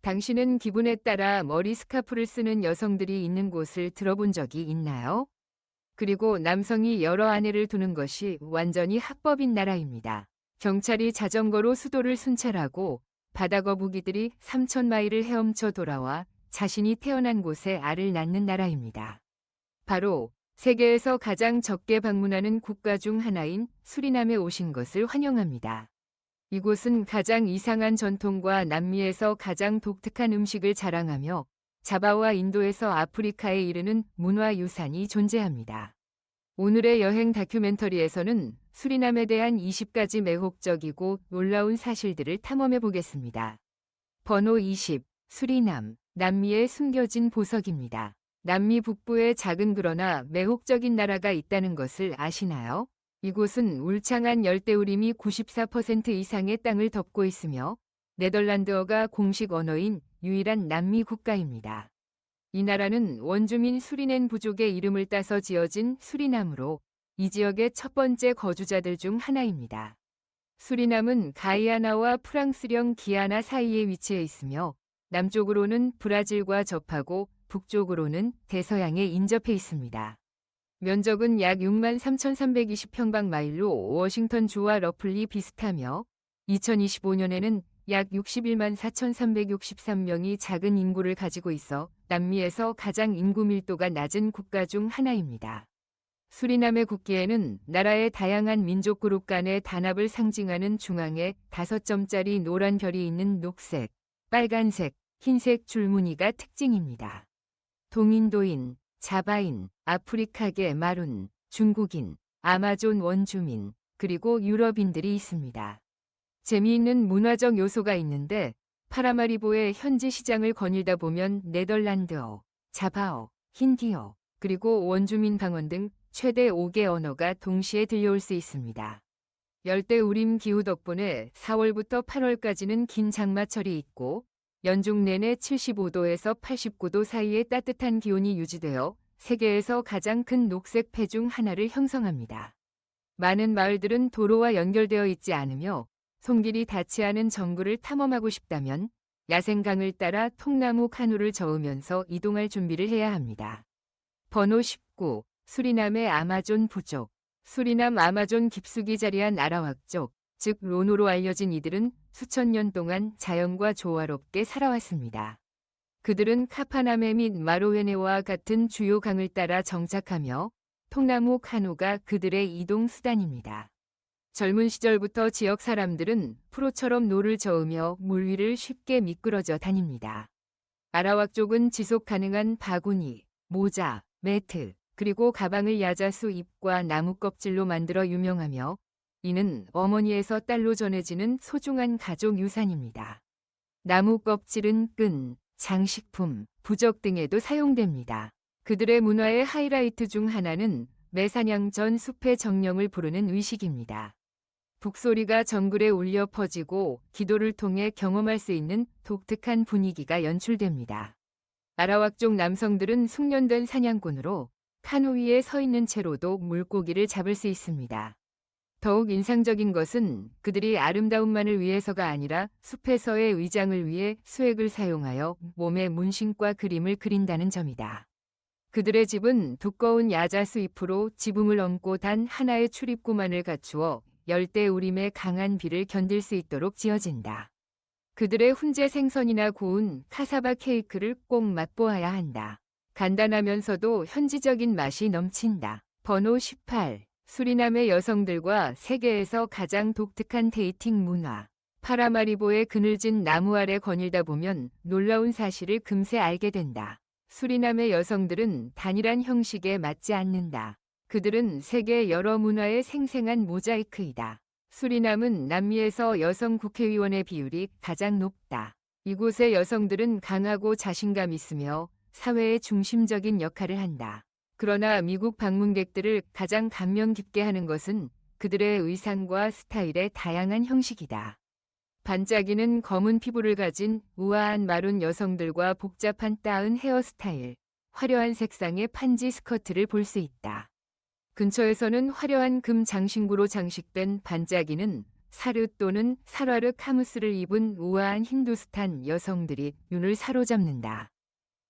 당신은 기분에 따라 머리 스카프를 쓰는 여성들이 있는 곳을 들어본 적이 있나요? 그리고 남성이 여러 아내를 두는 것이 완전히 합법인 나라입니다. 경찰이 자전거로 수도를 순찰하고 바다거북이들이 3,000마일을 헤엄쳐 돌아와 자신이 태어난 곳에 알을 낳는 나라입니다. 바로 세계에서 가장 적게 방문하는 국가 중 하나인 수리남에 오신 것을 환영합니다. 이곳은 가장 이상한 전통과 남미에서 가장 독특한 음식을 자랑하며 자바와 인도에서 아프리카에 이르는 문화유산이 존재합니다. 오늘의 여행 다큐멘터리에서는 수리남에 대한 20가지 매혹적이고 놀라운 사실들을 탐험해 보겠습니다. 번호 20. 수리남, 남미의 숨겨진 보석입니다. 남미 북부에 작은 그러나 매혹적인 나라가 있다는 것을 아시나요? 이곳은 울창한 열대우림이 94% 이상의 땅을 덮고 있으며 네덜란드어가 공식 언어인 유일한 남미 국가입니다. 이 나라는 원주민 수리넨 부족의 이름을 따서 지어진 수리남으로 이 지역의 첫 번째 거주자들 중 하나입니다. 수리남은 가이아나와 프랑스령 기아나 사이에 위치해 있으며 남쪽으로는 브라질과 접하고 북쪽으로는 대서양에 인접해 있습니다. 면적은 약 63,320평방마일로 워싱턴주와 러플리 비슷하며 2025년에는 약 61만 4,363명이 작은 인구를 가지고 있어 남미에서 가장 인구 밀도가 낮은 국가 중 하나입니다. 수리남의 국기에는 나라의 다양한 민족 그룹 간의 단합을 상징하는 중앙에 5점짜리 노란 별이 있는 녹색, 빨간색, 흰색 줄무늬가 특징입니다. 동인도인, 자바인, 아프리카계 마룬, 중국인, 아마존 원주민, 그리고 유럽인들이 있습니다. 재미있는 문화적 요소가 있는데 파라마리보의 현지 시장을 거닐다 보면 네덜란드어, 자바어, 힌디어, 그리고 원주민 방언 등 최대 5개 언어가 동시에 들려올 수 있습니다. 열대우림 기후 덕분에 4월부터 8월까지는 긴 장마철이 있고 연중 내내 75도에서 89도 사이의 따뜻한 기온이 유지되어 세계에서 가장 큰 녹색 폐 중 하나를 형성합니다. 많은 마을들은 도로와 연결되어 있지 않으며 손길이 닿지 않은 정글을 탐험하고 싶다면 야생강을 따라 통나무 카누를 저으면서 이동할 준비를 해야 합니다. 번호 19. 수리남의 아마존 부족. 수리남 아마존 깊숙이 자리한 아라왁족, 즉 로노로 알려진 이들은 수천 년 동안 자연과 조화롭게 살아왔습니다. 그들은 카파나메 및 마로웨네와 같은 주요 강을 따라 정착하며 통나무 카누가 그들의 이동 수단입니다. 젊은 시절부터 지역 사람들은 프로처럼 노를 저으며 물 위를 쉽게 미끄러져 다닙니다. 아라왁족은 지속 가능한 바구니, 모자, 매트, 그리고 가방을 야자수 잎과 나무 껍질로 만들어 유명하며 이는 어머니에서 딸로 전해지는 소중한 가족 유산입니다. 나무 껍질은 끈, 장식품, 부적 등에도 사용됩니다. 그들의 문화의 하이라이트 중 하나는 매사냥 전 숲의 정령을 부르는 의식입니다. 북소리가 정글에 울려 퍼지고 기도를 통해 경험할 수 있는 독특한 분위기가 연출됩니다. 아라왁족 남성들은 숙련된 사냥꾼으로 카누 위에 서 있는 채로도 물고기를 잡을 수 있습니다. 더욱 인상적인 것은 그들이 아름다움만을 위해서가 아니라 숲에서의 위장을 위해 수액을 사용하여 몸에 문신과 그림을 그린다는 점이다. 그들의 집은 두꺼운 야자수 잎으로 지붕을 얹고 단 하나의 출입구만을 갖추어 열대우림의 강한 비를 견딜 수 있도록 지어진다. 그들의 훈제 생선이나 구운 카사바 케이크를 꼭 맛보아야 한다. 간단하면서도 현지적인 맛이 넘친다. 번호 18. 수리남의 여성들과 세계에서 가장 독특한 데이팅 문화. 파라마리보의 그늘진 나무 아래 거닐다 보면 놀라운 사실을 금세 알게 된다. 수리남의 여성들은 단일한 형식에 맞지 않는다. 그들은 세계 여러 문화의 생생한 모자이크이다. 수리남은 남미에서 여성 국회의원의 비율이 가장 높다. 이곳의 여성들은 강하고 자신감 있으며 사회의 중심적인 역할을 한다. 그러나 미국 방문객들을 가장 감명 깊게 하는 것은 그들의 의상과 스타일의 다양한 형식이다. 반짝이는 검은 피부를 가진 우아한 마룬 여성들과 복잡한 따은 헤어스타일, 화려한 색상의 판지 스커트를 볼 수 있다. 근처에서는 화려한 금 장신구로 장식된 반짝이는 사르 또는 살와르 카무스를 입은 우아한 힌두스탄 여성들이 눈을 사로잡는다.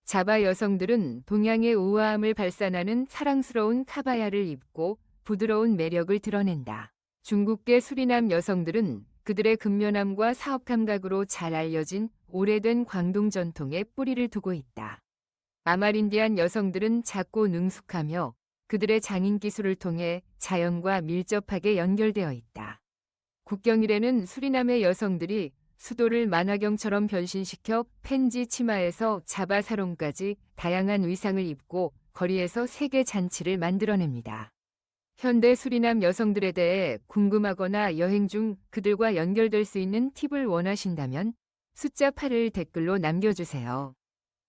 자바 여성들은 동양의 우아함을 발산하는 사랑스러운 카바야를 입고 부드러운 매력을 드러낸다. 중국계 수리남 여성들은 그들의 근면함과 사업 감각으로 잘 알려진 오래된 광동 전통에 뿌리를 두고 있다. 아마린디안 여성들은 작고 능숙하며 그들의 장인 기술을 통해 자연과 밀접하게 연결되어 있다. 국경일에는 수리남의 여성들이 수도를 만화경처럼 변신시켜 펜지 치마에서 자바 사롱까지 다양한 의상을 입고 거리에서 세계 잔치를 만들어냅니다. 현대 수리남 여성들에 대해 궁금하거나 여행 중 그들과 연결될 수 있는 팁을 원하신다면 숫자 8을 댓글로 남겨주세요.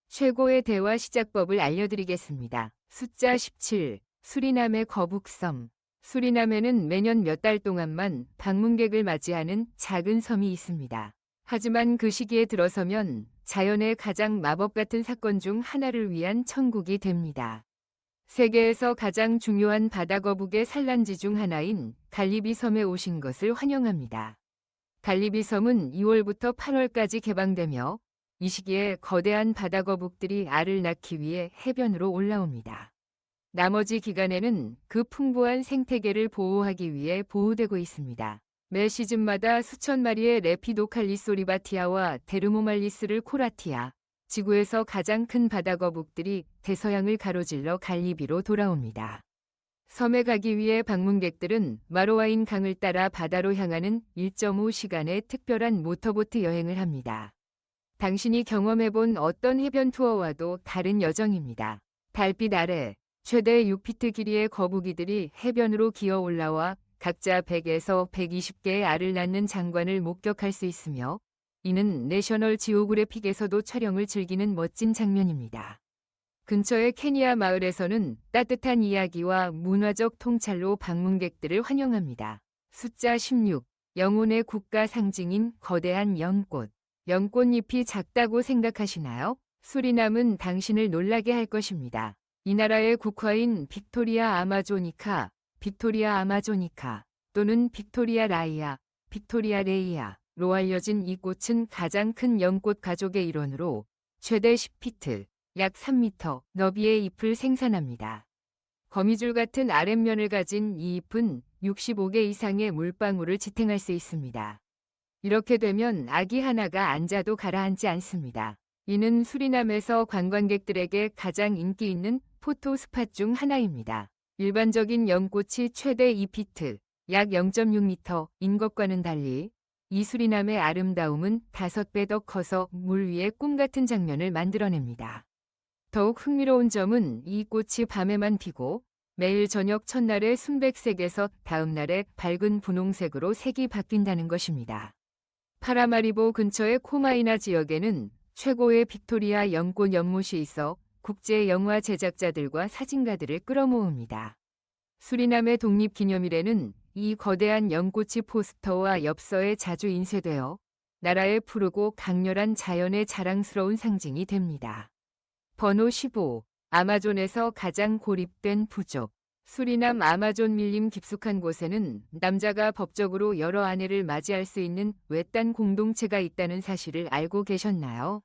최고의 대화 시작법을 알려드리겠습니다. 숫자 17. 수리남의 거북섬. 수리남에는 매년 몇 달 동안만 방문객을 맞이하는 작은 섬이 있습니다. 하지만 그 시기에 들어서면 자연의 가장 마법 같은 사건 중 하나를 위한 천국이 됩니다. 세계에서 가장 중요한 바다거북의 산란지 중 하나인 갈리비 섬에 오신 것을 환영합니다. 갈리비 섬은 2월부터 8월까지 개방되며 이 시기에 거대한 바다거북들이 알을 낳기 위해 해변으로 올라옵니다. 나머지 기간에는 그 풍부한 생태계를 보호하기 위해 보호되고 있습니다. 매 시즌마다 수천 마리의 레피도칼리소리바티아와 데르모말리스를 코라티아, 지구에서 가장 큰 바다거북들이 대서양을 가로질러 갈리비로 돌아옵니다. 섬에 가기 위해 방문객들은 마로와인 강을 따라 바다로 향하는 1.5시간의 특별한 모터보트 여행을 합니다. 당신이 경험해본 어떤 해변 투어와도 다른 여정입니다. 달빛 아래 최대 6피트 길이의 거북이들이 해변으로 기어 올라와 각자 100에서 120개의 알을 낳는 장관을 목격할 수 있으며 이는 내셔널 지오그래픽에서도 촬영을 즐기는 멋진 장면입니다. 근처의 케니아 마을에서는 따뜻한 이야기와 문화적 통찰로 방문객들을 환영합니다. 숫자 16. 영혼의 국가 상징인 거대한 연꽃. 연꽃잎이 작다고 생각하시나요? 수리남은 당신을 놀라게 할 것입니다. 이 나라의 국화인 빅토리아 아마조니카, 빅토리아 아마조니카 또는 빅토리아 라이아, 빅토리아 레이아로 알려진 이 꽃은 가장 큰 연꽃 가족의 일원으로 최대 10피트, 약 3m 너비의 잎을 생산합니다. 거미줄 같은 아랫면을 가진 이 잎은 65개 이상의 물방울을 지탱할 수 있습니다. 이렇게 되면 아기 하나가 앉아도 가라앉지 않습니다. 이는 수리남에서 관광객들에게 가장 인기 있는 포토 스팟 중 하나입니다. 일반적인 연꽃이 최대 2피트, 약 0.6m인 것과는 달리 이 수리남의 아름다움은 5배 더 커서 물 위에 꿈 같은 장면을 만들어냅니다. 더욱 흥미로운 점은 이 꽃이 밤에만 피고 매일 저녁 첫날의 순백색에서 다음 날의 밝은 분홍색으로 색이 바뀐다는 것입니다. 파라마리보 근처의 코마이나 지역에는 최고의 빅토리아 연꽃 연못이 있어 국제 영화 제작자들과 사진가들을 끌어모읍니다. 수리남의 독립기념일에는 이 거대한 연꽃이 포스터와 엽서에 자주 인쇄되어 나라의 푸르고 강렬한 자연의 자랑스러운 상징이 됩니다. 번호 15. 아마존에서 가장 고립된 부족. 수리남 아마존 밀림 깊숙한 곳에는 남자가 법적으로 여러 아내를 맞이할 수 있는 외딴 공동체가 있다는 사실을 알고 계셨나요?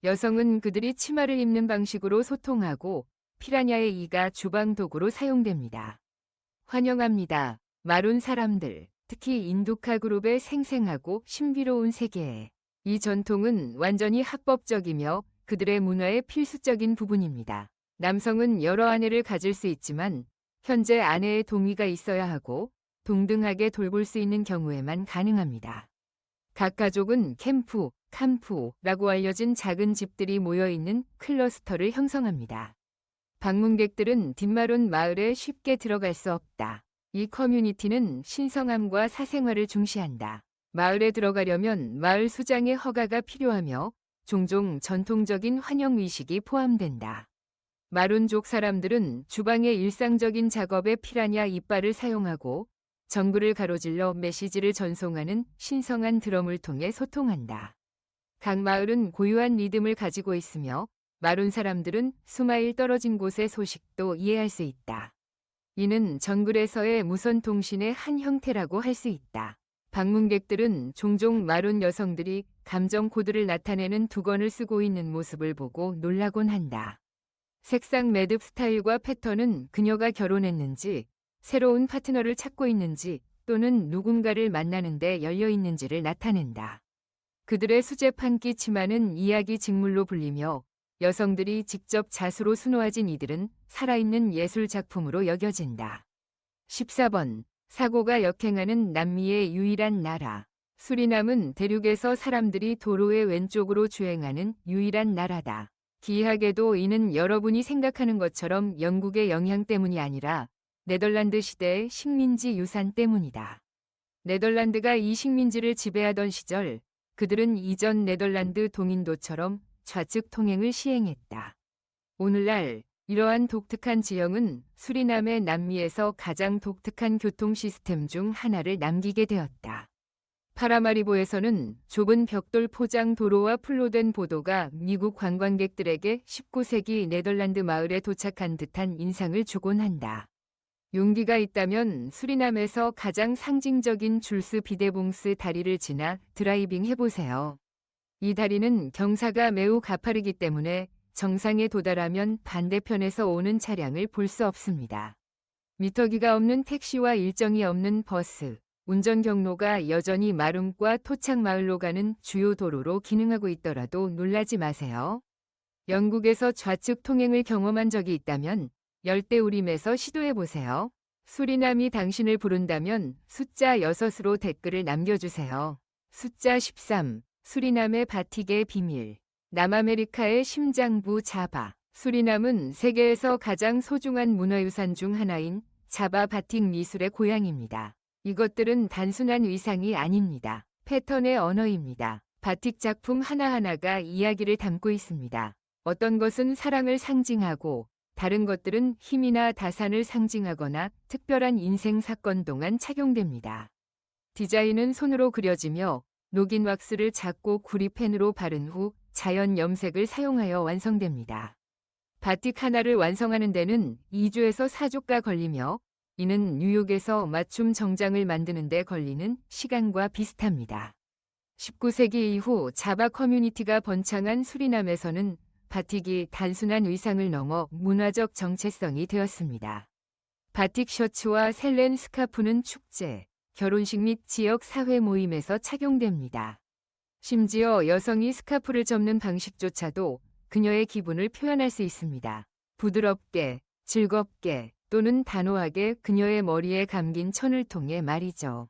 여성은 그들이 치마를 입는 방식으로 소통하고 피라냐의 이가 주방 도구로 사용됩니다. 환영합니다. 마룬 사람들, 특히 인두카 그룹의 생생하고 신비로운 세계에. 이 전통은 완전히 합법적이며 그들의 문화의 필수적인 부분입니다. 남성은 여러 아내를 가질 수 있지만 현재 아내의 동의가 있어야 하고 동등하게 돌볼 수 있는 경우에만 가능합니다. 각 가족은 캠프, 캄프라고 알려진 작은 집들이 모여있는 클러스터를 형성합니다. 방문객들은 뒷마룬 마을에 쉽게 들어갈 수 없다. 이 커뮤니티는 신성함과 사생활을 중시한다. 마을에 들어가려면 마을 수장의 허가가 필요하며 종종 전통적인 환영 의식이 포함된다. 마룬족 사람들은 주방의 일상적인 작업에 피라냐 이빨을 사용하고 정글을 가로질러 메시지를 전송하는 신성한 드럼을 통해 소통한다. 각 마을은 고유한 리듬을 가지고 있으며 마룬 사람들은 수마일 떨어진 곳의 소식도 이해할 수 있다. 이는 정글에서의 무선 통신의 한 형태라고 할 수 있다. 방문객들은 종종 마룬 여성들이 감정 코드를 나타내는 두건을 쓰고 있는 모습을 보고 놀라곤 한다. 색상 매듭 스타일과 패턴은 그녀가 결혼했는지, 새로운 파트너를 찾고 있는지 또는 누군가를 만나는데 열려 있는지를 나타낸다. 그들의 수제판기 치마는 이야기 직물로 불리며 여성들이 직접 자수로 수놓아진 이들은 살아있는 예술 작품으로 여겨진다. 14번. 사고가 역행하는 남미의 유일한 나라. 수리남은 대륙에서 사람들이 도로의 왼쪽으로 주행하는 유일한 나라다. 기이하게도 이는 여러분이 생각하는 것처럼 영국의 영향 때문이 아니라 네덜란드 시대의 식민지 유산 때문이다. 네덜란드가 이 식민지를 지배하던 시절 그들은 이전 네덜란드 동인도처럼 좌측 통행을 시행했다. 오늘날 이러한 독특한 지형은 수리남의 남미에서 가장 독특한 교통 시스템 중 하나를 남기게 되었다. 파라마리보에서는 좁은 벽돌 포장 도로와 풀로된 보도가 미국 관광객들에게 19세기 네덜란드 마을에 도착한 듯한 인상을 주곤 한다. 용기가 있다면 수리남에서 가장 상징적인 줄스 비데봉스 다리를 지나 드라이빙 해보세요. 이 다리는 경사가 매우 가파르기 때문에 정상에 도달하면 반대편에서 오는 차량을 볼 수 없습니다. 미터기가 없는 택시와 일정이 없는 버스, 운전 경로가 여전히 마룸과 토착 마을로 가는 주요 도로로 기능하고 있더라도 놀라지 마세요. 영국에서 좌측 통행을 경험한 적이 있다면 열대우림에서 시도해보세요. 수리남이 당신을 부른다면 숫자 6으로 댓글을 남겨주세요. 숫자 13. 수리남의 바틱의 비밀. 남아메리카의 심장부 자바. 수리남은 세계에서 가장 소중한 문화유산 중 하나인 자바 바틱 미술의 고향입니다. 이것들은 단순한 의상이 아닙니다. 패턴의 언어입니다. 바틱 작품 하나하나가 이야기를 담고 있습니다. 어떤 것은 사랑을 상징하고 다른 것들은 힘이나 다산을 상징하거나 특별한 인생 사건 동안 착용됩니다. 디자인은 손으로 그려지며 녹인 왁스를 작고 구리펜으로 바른 후 자연 염색을 사용하여 완성됩니다. 바틱 하나를 완성하는 데는 2주에서 4주가 걸리며 이는 뉴욕에서 맞춤 정장을 만드는 데 걸리는 시간과 비슷합니다. 19세기 이후 자바 커뮤니티가 번창한 수리남에서는 바틱이 단순한 의상을 넘어 문화적 정체성이 되었습니다. 바틱 셔츠와 셀렌 스카프는 축제, 결혼식 및 지역 사회 모임에서 착용됩니다. 심지어 여성이 스카프를 접는 방식조차도 그녀의 기분을 표현할 수 있습니다. 부드럽게, 즐겁게 또는 단호하게 그녀의 머리에 감긴 천을 통해 말이죠.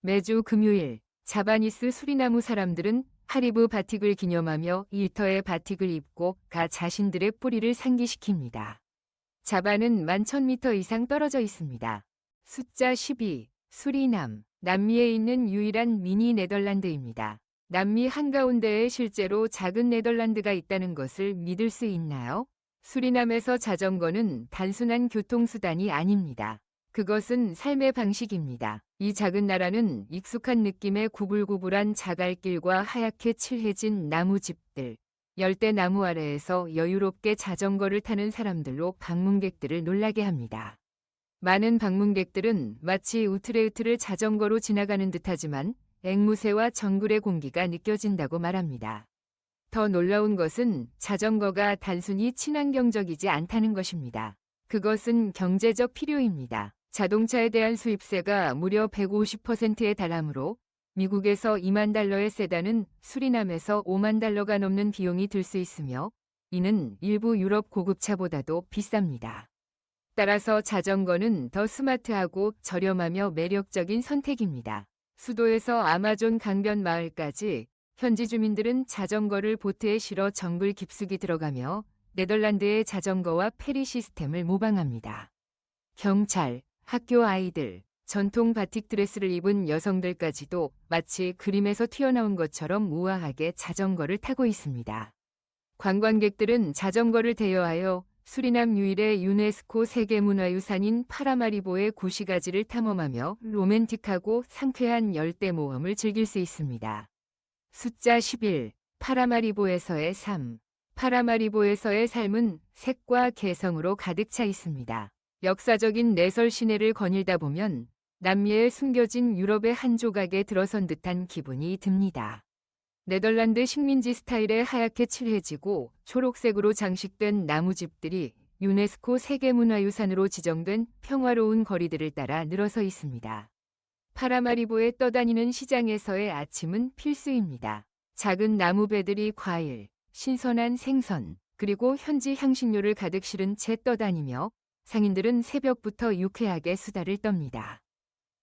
매주 금요일 자바니스 수리나무 사람들은 하리브 바틱을 기념하며 일터의 바틱을 입고 자신들의 뿌리를 상기시킵니다. 자바는 11,000m 이상 떨어져 있습니다. 숫자 12. 수리남. 남미에 있는 유일한 미니 네덜란드입니다. 남미 한가운데에 실제로 작은 네덜란드가 있다는 것을 믿을 수 있나요? 수리남에서 자전거는 단순한 교통수단이 아닙니다. 그것은 삶의 방식입니다. 이 작은 나라는 익숙한 느낌의 구불구불한 자갈길과 하얗게 칠해진 나무집들, 열대나무 아래에서 여유롭게 자전거를 타는 사람들로 방문객들을 놀라게 합니다. 많은 방문객들은 마치 우트레흐트를 자전거로 지나가는 듯하지만 앵무새와 정글의 공기가 느껴진다고 말합니다. 더 놀라운 것은 자전거가 단순히 친환경적이지 않다는 것입니다. 그것은 경제적 필요입니다. 자동차에 대한 수입세가 무려 150%에 달하므로 미국에서 2만 달러의 세단은 수리남에서 5만 달러가 넘는 비용이 들 수 있으며 이는 일부 유럽 고급차보다도 비쌉니다. 따라서 자전거는 더 스마트하고 저렴하며 매력적인 선택입니다. 수도에서 아마존 강변 마을까지 현지 주민들은 자전거를 보트에 실어 정글 깊숙이 들어가며 네덜란드의 자전거와 페리 시스템을 모방합니다. 경찰, 학교 아이들, 전통 바틱 드레스를 입은 여성들까지도 마치 그림에서 튀어나온 것처럼 우아하게 자전거를 타고 있습니다. 관광객들은 자전거를 대여하여 수리남 유일의 유네스코 세계문화유산인 파라마리보의 구시가지를 탐험하며 로맨틱하고 상쾌한 열대 모험을 즐길 수 있습니다. 숫자 11. 파라마리보에서의 삶. 파라마리보에서의 삶은 색과 개성으로 가득 차 있습니다. 역사적인 내설 시내를 거닐다 보면 남미에 숨겨진 유럽의 한 조각에 들어선 듯한 기분이 듭니다. 네덜란드 식민지 스타일의 하얗게 칠해지고 초록색으로 장식된 나무집들이 유네스코 세계문화유산으로 지정된 평화로운 거리들을 따라 늘어서 있습니다. 파라마리보에 떠다니는 시장에서의 아침은 필수입니다. 작은 나무배들이 과일, 신선한 생선, 그리고 현지 향신료를 가득 실은 채 떠다니며 상인들은 새벽부터 유쾌하게 수다를 떱니다.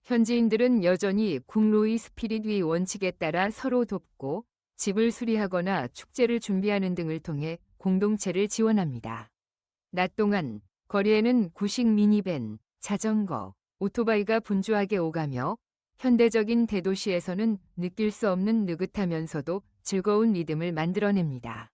현지인들은 여전히 국로의 스피릿 위 원칙에 따라 서로 돕고 집을 수리하거나 축제를 준비하는 등을 통해 공동체를 지원합니다. 낮 동안 거리에는 구식 미니밴, 자전거, 오토바이가 분주하게 오가며 현대적인 대도시에서는 느낄 수 없는 느긋하면서도 즐거운 리듬을 만들어냅니다.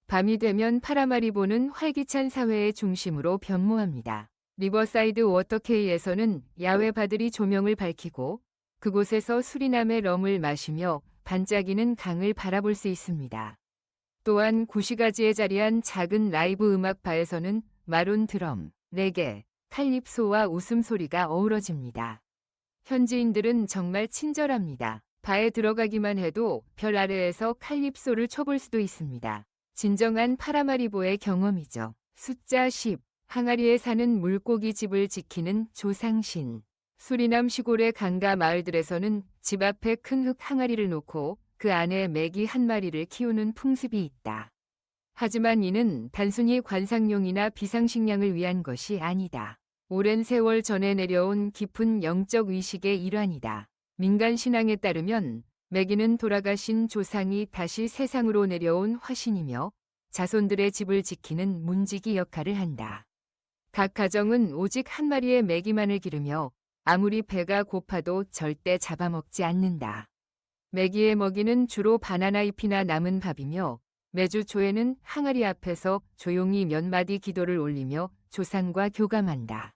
밤이 되면 파라마리보는 활기찬 사회의 중심으로 변모합니다. 리버사이드 워터케이에서는 야외바들이 조명을 밝히고 그곳에서 수리남의 럼을 마시며 반짝이는 강을 바라볼 수 있습니다. 또한 구시가지에 자리한 작은 라이브 음악바에서는 마룬 드럼, 레게, 칼립소와 웃음소리가 어우러집니다. 현지인들은 정말 친절합니다. 바에 들어가기만 해도 별 아래에서 칼립소를 쳐볼 수도 있습니다. 진정한 파라마리보의 경험이죠. 숫자 10. 항아리에 사는 물고기 집을 지키는 조상신. 수리남 시골의 강가 마을들에서는 집 앞에 큰 흙 항아리를 놓고 그 안에 메기 한 마리를 키우는 풍습이 있다. 하지만 이는 단순히 관상용이나 비상식량을 위한 것이 아니다. 오랜 세월 전에 내려온 깊은 영적 의식의 일환이다. 민간 신앙에 따르면 메기는 돌아가신 조상이 다시 세상으로 내려온 화신이며 자손들의 집을 지키는 문지기 역할을 한다. 각 가정은 오직 한 마리의 메기만을 기르며 아무리 배가 고파도 절대 잡아먹지 않는다. 메기의 먹이는 주로 바나나 잎이나 남은 밥이며 매주 초에는 항아리 앞에서 조용히 몇 마디 기도를 올리며 조상과 교감한다.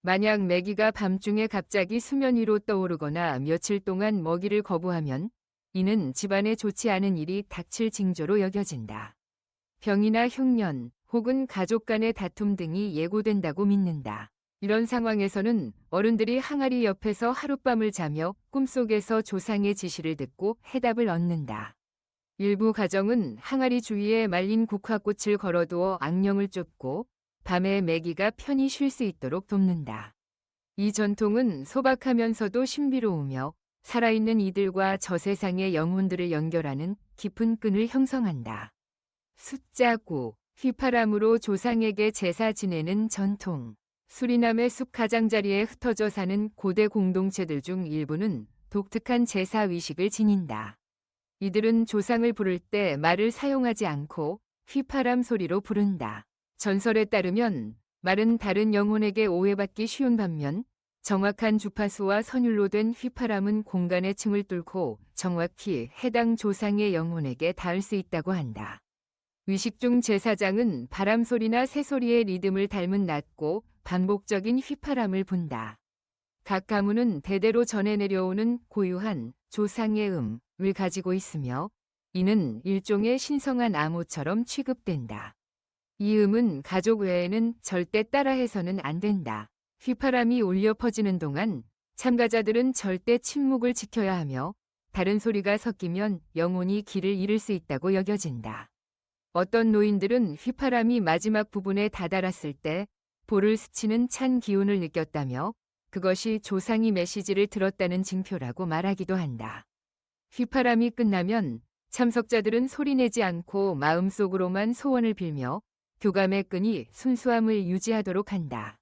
만약 메기가 밤중에 갑자기 수면 위로 떠오르거나 며칠 동안 먹이를 거부하면 이는 집안에 좋지 않은 일이 닥칠 징조로 여겨진다. 병이나 흉년 혹은 가족 간의 다툼 등이 예고된다고 믿는다. 이런 상황에서는 어른들이 항아리 옆에서 하룻밤을 자며 꿈속에서 조상의 지시를 듣고 해답을 얻는다. 일부 가정은 항아리 주위에 말린 국화꽃을 걸어두어 악령을 쫓고 밤에 메기가 편히 쉴 수 있도록 돕는다. 이 전통은 소박하면서도 신비로우며 살아있는 이들과 저 세상의 영혼들을 연결하는 깊은 끈을 형성한다. 숫자 9. 휘파람으로 조상에게 제사 지내는 전통. 수리남의 숲 가장자리에 흩어져 사는 고대 공동체들 중 일부는 독특한 제사 의식을 지닌다. 이들은 조상을 부를 때 말을 사용하지 않고 휘파람 소리로 부른다. 전설에 따르면 말은 다른 영혼에게 오해받기 쉬운 반면 정확한 주파수와 선율로 된 휘파람은 공간의 층을 뚫고 정확히 해당 조상의 영혼에게 닿을 수 있다고 한다. 의식 중 제사장은 바람소리나 새소리의 리듬을 닮은 낮고 반복적인 휘파람을 분다. 각 가문은 대대로 전해 내려오는 고유한 조상의 음을 가지고 있으며 이는 일종의 신성한 암호처럼 취급된다. 이 음은 가족 외에는 절대 따라해서는 안 된다. 휘파람이 울려 퍼지는 동안 참가자들은 절대 침묵을 지켜야 하며 다른 소리가 섞이면 영혼이 길을 잃을 수 있다고 여겨진다. 어떤 노인들은 휘파람이 마지막 부분에 다다랐을 때 볼을 스치는 찬 기운을 느꼈다며 그것이 조상이 메시지를 들었다는 징표라고 말하기도 한다. 휘파람이 끝나면 참석자들은 소리내지 않고 마음속으로만 소원을 빌며 교감의 끈이 순수함을 유지하도록 한다.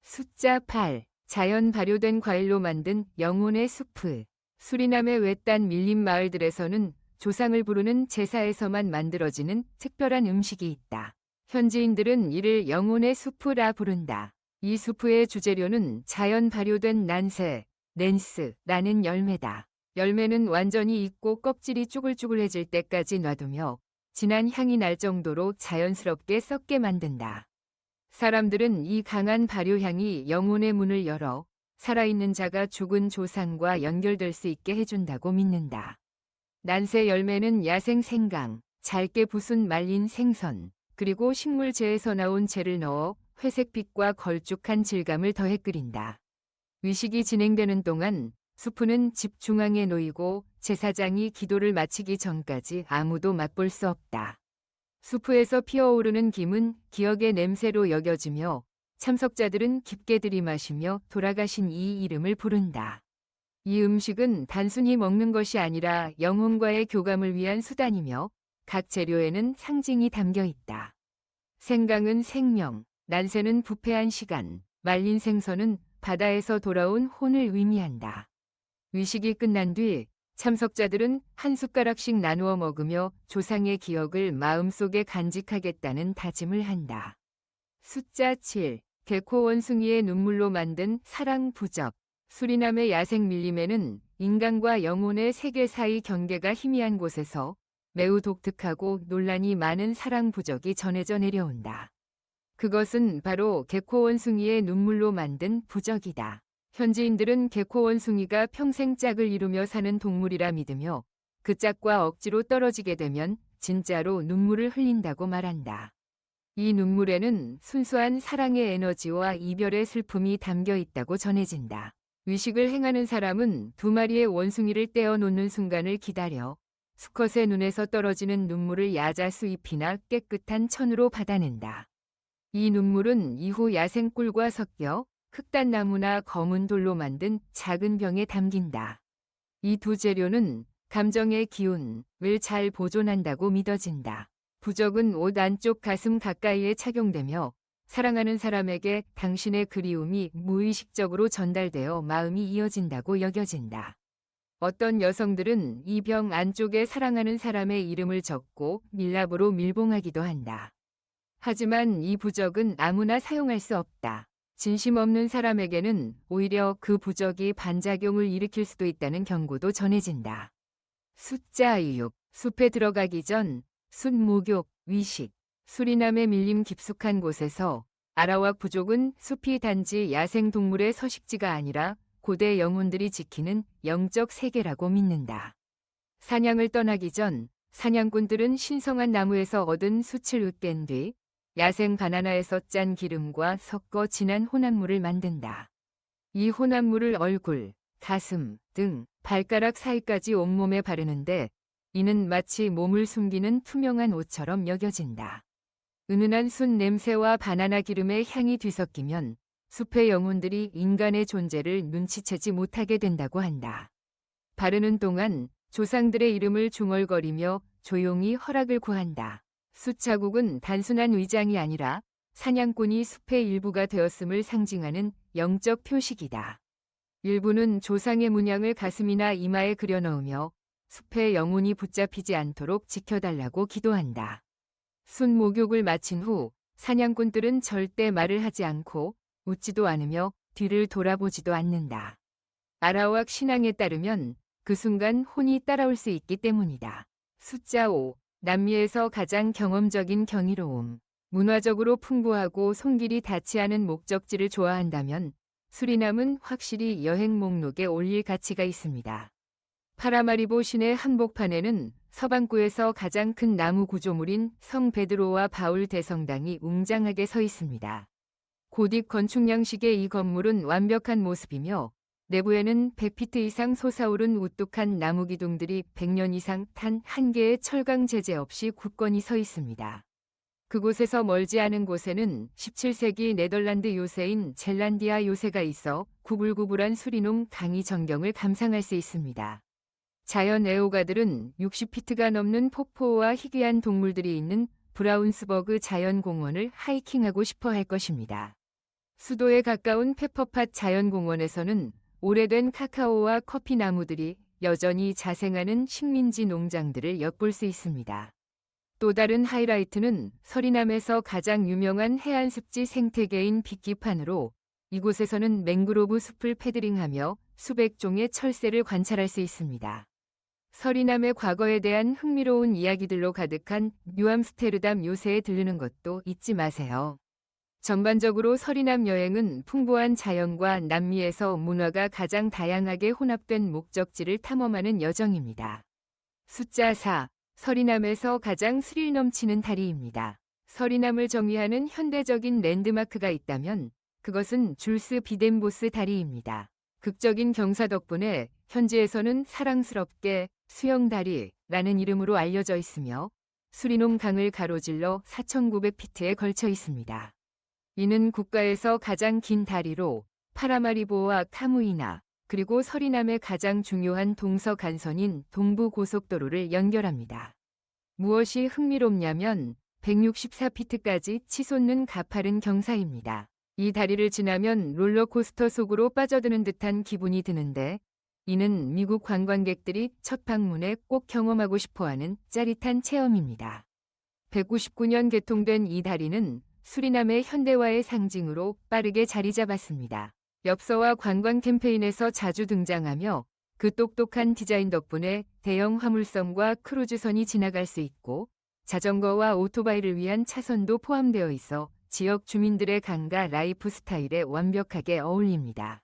숫자 8. 자연 발효된 과일로 만든 영혼의 수프. 수리남의 외딴 밀림 마을들에서는 조상을 부르는 제사에서만 만들어지는 특별한 음식이 있다. 현지인들은 이를 영혼의 수프라 부른다. 이 수프의 주재료는 자연 발효된 난세, 낸스라는 열매다. 열매는 완전히 익고 껍질이 쭈글쭈글해질 때까지 놔두며 진한 향이 날 정도로 자연스럽게 썩게 만든다. 사람들은 이 강한 발효향이 영혼의 문을 열어 살아있는 자가 죽은 조상과 연결될 수 있게 해준다고 믿는다. 난세 열매는 야생 생강, 잘게 부순 말린 생선, 그리고 식물재에서 나온 재를 넣어 회색빛과 걸쭉한 질감을 더해 끓인다. 위식이 진행되는 동안 수프는 집 중앙에 놓이고 제사장이 기도를 마치기 전까지 아무도 맛볼 수 없다. 수프에서 피어오르는 김은 기억의 냄새로 여겨지며 참석자들은 깊게 들이마시며 돌아가신 이 이름을 부른다. 이 음식은 단순히 먹는 것이 아니라 영혼과의 교감을 위한 수단이며 각 재료에는 상징이 담겨 있다. 생강은 생명, 난새는 부패한 시간, 말린 생선은 바다에서 돌아온 혼을 의미한다. 위식이 끝난 뒤 참석자들은 한 숟가락씩 나누어 먹으며 조상의 기억을 마음속에 간직하겠다는 다짐을 한다. 숫자 7. 개코 원숭이의 눈물로 만든 사랑 부적. 수리남의 야생 밀림에는 인간과 영혼의 세계 사이 경계가 희미한 곳에서 매우 독특하고 논란이 많은 사랑 부적이 전해져 내려온다. 그것은 바로 개코 원숭이의 눈물로 만든 부적이다. 현지인들은 개코 원숭이가 평생 짝을 이루며 사는 동물이라 믿으며 그 짝과 억지로 떨어지게 되면 진짜로 눈물을 흘린다고 말한다. 이 눈물에는 순수한 사랑의 에너지와 이별의 슬픔이 담겨 있다고 전해진다. 위식을 행하는 사람은 두 마리의 원숭이를 떼어 놓는 순간을 기다려 수컷의 눈에서 떨어지는 눈물을 야자수잎이나 깨끗한 천으로 받아낸다. 이 눈물은 이후 야생꿀과 섞여 흑단나무나 검은 돌로 만든 작은 병에 담긴다. 이 두 재료는 감정의 기운을 잘 보존한다고 믿어진다. 부적은 옷 안쪽 가슴 가까이에 착용되며 사랑하는 사람에게 당신의 그리움이 무의식적으로 전달되어 마음이 이어진다고 여겨진다. 어떤 여성들은 이 병 안쪽에 사랑하는 사람의 이름을 적고 밀랍으로 밀봉하기도 한다. 하지만 이 부적은 아무나 사용할 수 없다. 진심 없는 사람에게는 오히려 그 부적이 반작용을 일으킬 수도 있다는 경고도 전해진다. 숫자 6. 숲에 들어가기 전 숫 목욕, 위식. 수리남의 밀림 깊숙한 곳에서 아라왁 부족은 숲이 단지 야생동물의 서식지가 아니라 고대 영혼들이 지키는 영적 세계라고 믿는다. 사냥을 떠나기 전 사냥꾼들은 신성한 나무에서 얻은 숯을 으깬 뒤 야생 바나나에서 짠 기름과 섞어 진한 혼합물을 만든다. 이 혼합물을 얼굴, 가슴, 등, 발가락 사이까지 온몸에 바르는데 이는 마치 몸을 숨기는 투명한 옷처럼 여겨진다. 은은한 숯 냄새와 바나나 기름의 향이 뒤섞이면 숲의 영혼들이 인간의 존재를 눈치채지 못하게 된다고 한다. 바르는 동안 조상들의 이름을 중얼거리며 조용히 허락을 구한다. 숯 자국은 단순한 위장이 아니라 사냥꾼이 숲의 일부가 되었음을 상징하는 영적 표식이다. 일부는 조상의 문양을 가슴이나 이마에 그려넣으며 숲의 영혼이 붙잡히지 않도록 지켜달라고 기도한다. 숯 목욕을 마친 후 사냥꾼들은 절대 말을 하지 않고 웃지도 않으며 뒤를 돌아보지도 않는다. 아라왁 신앙에 따르면 그 순간 혼이 따라올 수 있기 때문이다. 숫자 5. 남미에서 가장 경험적인 경이로움. 문화적으로 풍부하고 손길이 닿지 않은 목적지를 좋아한다면 수리남은 확실히 여행 목록에 올릴 가치가 있습니다. 파라마리보 시내 한복판에는 서반구에서 가장 큰 나무 구조물인 성 베드로와 바울 대성당이 웅장하게 서 있습니다. 고딕 건축 양식의 이 건물은 완벽한 모습이며 내부에는 100피트 이상 솟아오른 우뚝한 나무 기둥들이 100년 이상 탄 한 개의 철강 제재 없이 굳건히 서 있습니다. 그곳에서 멀지 않은 곳에는 17세기 네덜란드 요새인 젤란디아 요새가 있어 구불구불한 수리농 강의 전경을 감상할 수 있습니다. 자연 애호가들은 60피트가 넘는 폭포와 희귀한 동물들이 있는 브라운스버그 자연공원을 하이킹하고 싶어 할 것입니다. 수도에 가까운 페퍼팟 자연공원에서는 오래된 카카오와 커피 나무들이 여전히 자생하는 식민지 농장들을 엿볼 수 있습니다. 또 다른 하이라이트는 서리남에서 가장 유명한 해안습지 생태계인 빅기판으로 이곳에서는 맹그로브 숲을 패드링하며 수백 종의 철새를 관찰할 수 있습니다. 서리남의 과거에 대한 흥미로운 이야기들로 가득한 뉴암스테르담 요새에 들르는 것도 잊지 마세요. 전반적으로 서리남 여행은 풍부한 자연과 남미에서 문화가 가장 다양하게 혼합된 목적지를 탐험하는 여정입니다. 숫자 4. 서리남에서 가장 스릴 넘치는 다리입니다. 서리남을 정의하는 현대적인 랜드마크가 있다면 그것은 줄스 비덴보스 다리입니다. 극적인 경사 덕분에 현지에서는 사랑스럽게 수영다리라는 이름으로 알려져 있으며 수리놈 강을 가로질러 4,900피트에 걸쳐 있습니다. 이는 국가에서 가장 긴 다리로 파라마리보와 카무이나 그리고 서리남의 가장 중요한 동서간선인 동부고속도로를 연결합니다. 무엇이 흥미롭냐면 164피트까지 치솟는 가파른 경사입니다. 이 다리를 지나면 롤러코스터 속으로 빠져드는 듯한 기분이 드는데 이는 미국 관광객들이 첫 방문에 꼭 경험하고 싶어하는 짜릿한 체험입니다. 199년 개통된 이 다리는 수리남의 현대화의 상징으로 빠르게 자리 잡았습니다. 엽서와 관광 캠페인에서 자주 등장하며 그 똑똑한 디자인 덕분에 대형 화물선과 크루즈선이 지나갈 수 있고 자전거와 오토바이를 위한 차선도 포함되어 있어 지역 주민들의 강가 라이프 스타일에 완벽하게 어울립니다.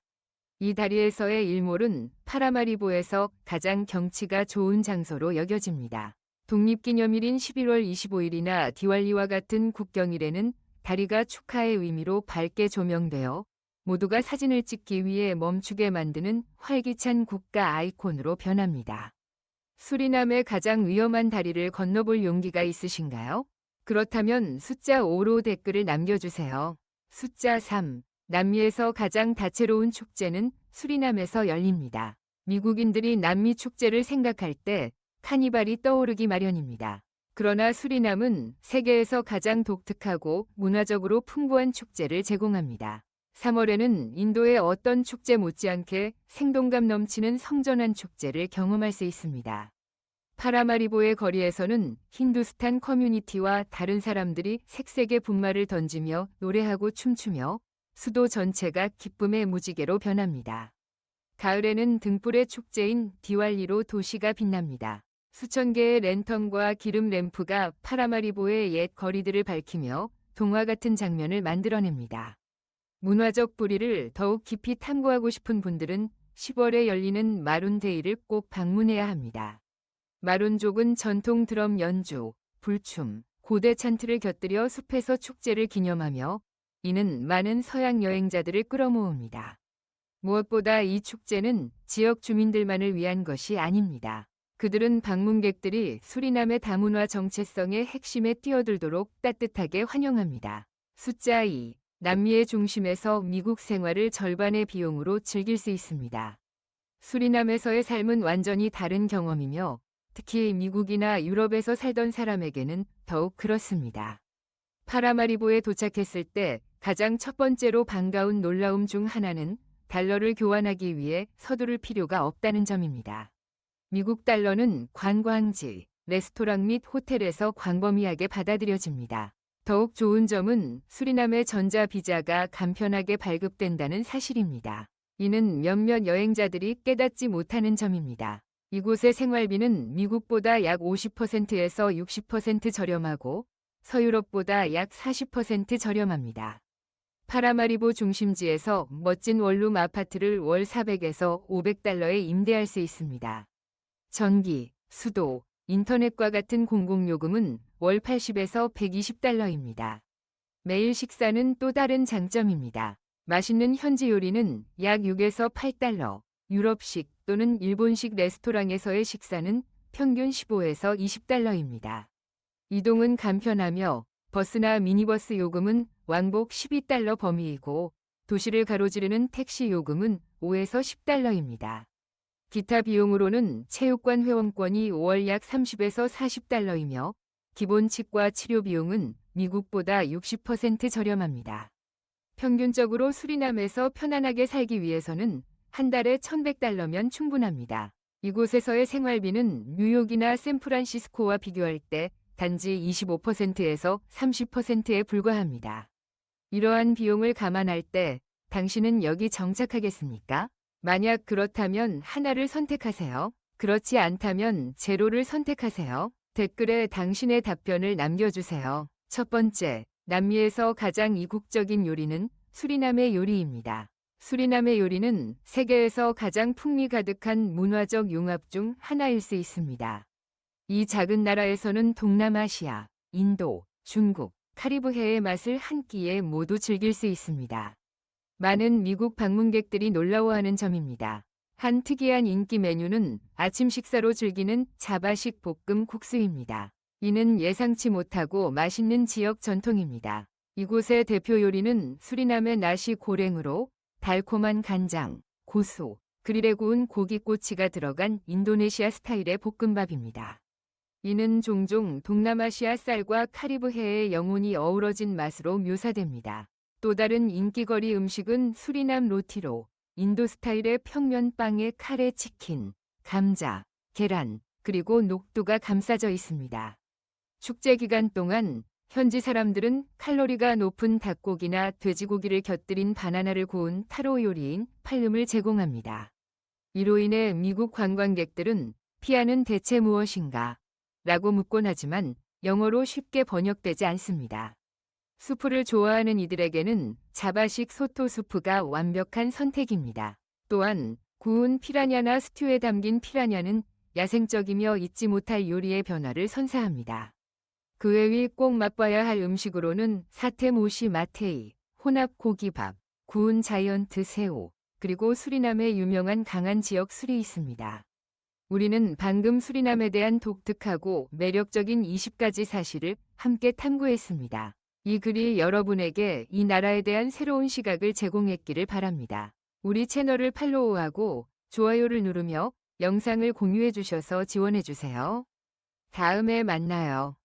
이 다리에서의 일몰은 파라마리보에서 가장 경치가 좋은 장소로 여겨집니다. 독립기념일인 11월 25일이나 디왈리와 같은 국경일에는 다리가 축하의 의미로 밝게 조명되어 모두가 사진을 찍기 위해 멈추게 만드는 활기찬 국가 아이콘으로 변합니다. 수리남의 가장 위험한 다리를 건너볼 용기가 있으신가요? 그렇다면 숫자 5로 댓글을 남겨주세요. 숫자 3. 남미에서 가장 다채로운 축제는 수리남에서 열립니다. 미국인들이 남미 축제를 생각할 때 카니발이 떠오르기 마련입니다. 그러나 수리남은 세계에서 가장 독특하고 문화적으로 풍부한 축제를 제공합니다. 3월에는 인도의 어떤 축제 못지않게 생동감 넘치는 성전환 축제를 경험할 수 있습니다. 파라마리보의 거리에서는 힌두스탄 커뮤니티와 다른 사람들이 색색의 분말을 던지며 노래하고 춤추며 수도 전체가 기쁨의 무지개로 변합니다. 가을에는 등불의 축제인 디왈리로 도시가 빛납니다. 수천 개의 랜턴과 기름 램프가 파라마리보의 옛 거리들을 밝히며 동화 같은 장면을 만들어냅니다. 문화적 뿌리를 더욱 깊이 탐구하고 싶은 분들은 10월에 열리는 마룬데이를 꼭 방문해야 합니다. 마룬족은 전통 드럼 연주, 불춤, 고대 찬트를 곁들여 숲에서 축제를 기념하며 이는 많은 서양 여행자들을 끌어모읍니다. 무엇보다 이 축제는 지역 주민들만을 위한 것이 아닙니다. 그들은 방문객들이 수리남의 다문화 정체성의 핵심에 뛰어들도록 따뜻하게 환영합니다. 숫자 2. 남미의 중심에서 미국 생활을 절반의 비용으로 즐길 수 있습니다. 수리남에서의 삶은 완전히 다른 경험이며 특히 미국이나 유럽에서 살던 사람에게는 더욱 그렇습니다. 파라마리보에 도착했을 때 가장 첫 번째로 반가운 놀라움 중 하나는 달러를 교환하기 위해 서두를 필요가 없다는 점입니다. 미국 달러는 관광지, 레스토랑 및 호텔에서 광범위하게 받아들여집니다. 더욱 좋은 점은 수리남의 전자비자가 간편하게 발급된다는 사실입니다. 이는 몇몇 여행자들이 깨닫지 못하는 점입니다. 이곳의 생활비는 미국보다 약 50%에서 60% 저렴하고 서유럽보다 약 40% 저렴합니다. 파라마리보 중심지에서 멋진 원룸 아파트를 월 400에서 500달러에 임대할 수 있습니다. 전기, 수도, 인터넷과 같은 공공요금은 월 80에서 120달러입니다. 매일 식사는 또 다른 장점입니다. 맛있는 현지 요리는 약 6에서 8달러, 유럽식 또는 일본식 레스토랑에서의 식사는 평균 15에서 20달러입니다. 이동은 간편하며 버스나 미니버스 요금은 왕복 12달러 범위이고 도시를 가로지르는 택시 요금은 5에서 10달러입니다. 기타 비용으로는 체육관 회원권이 월 약 30에서 40달러이며 기본 치과 치료 비용은 미국보다 60% 저렴합니다. 평균적으로 수리남에서 편안하게 살기 위해서는 한 달에 1,100달러면 충분합니다. 이곳에서의 생활비는 뉴욕이나 샌프란시스코와 비교할 때 단지 25%에서 30%에 불과합니다. 이러한 비용을 감안할 때 당신은 여기 정착하겠습니까? 만약 그렇다면 하나를 선택하세요. 그렇지 않다면 제로를 선택하세요. 댓글에 당신의 답변을 남겨주세요. 첫 번째, 남미에서 가장 이국적인 요리는 수리남의 요리입니다. 수리남의 요리는 세계에서 가장 풍미 가득한 문화적 융합 중 하나일 수 있습니다. 이 작은 나라에서는 동남아시아, 인도, 중국, 카리브해의 맛을 한 끼에 모두 즐길 수 있습니다. 많은 미국 방문객들이 놀라워하는 점입니다. 한 특이한 인기 메뉴는 아침 식사로 즐기는 자바식 볶음 국수입니다. 이는 예상치 못하고 맛있는 지역 전통입니다. 이곳의 대표 요리는 수리남의 나시 고랭으로 달콤한 간장, 고수, 그릴에 구운 고기꼬치가 들어간 인도네시아 스타일의 볶음밥입니다. 이는 종종 동남아시아 쌀과 카리브해의 영혼이 어우러진 맛으로 묘사됩니다. 또 다른 인기거리 음식은 수리남 로티로 인도 스타일의 평면 빵에 카레 치킨, 감자, 계란, 그리고 녹두가 감싸져 있습니다. 축제 기간 동안 현지 사람들은 칼로리가 높은 닭고기나 돼지고기를 곁들인 바나나를 구운 타로 요리인 팔름을 제공합니다. 이로 인해 미국 관광객들은 피아는 대체 무엇인가? 라고 묻곤 하지만 영어로 쉽게 번역되지 않습니다. 수프를 좋아하는 이들에게는 자바식 소토 수프가 완벽한 선택입니다. 또한 구운 피라냐나 스튜에 담긴 피라냐는 야생적이며 잊지 못할 요리의 변화를 선사합니다. 그 외의 꼭 맛봐야 할 음식으로는 사테모시 마테이, 혼합 고기밥, 구운 자이언트 새우, 그리고 수리남의 유명한 강한 지역 술이 있습니다. 우리는 방금 수리남에 대한 독특하고 매력적인 20가지 사실을 함께 탐구했습니다. 이 글이 여러분에게 이 나라에 대한 새로운 시각을 제공했기를 바랍니다. 우리 채널을 팔로우하고 좋아요를 누르며 영상을 공유해 주셔서 지원해 주세요. 다음에 만나요.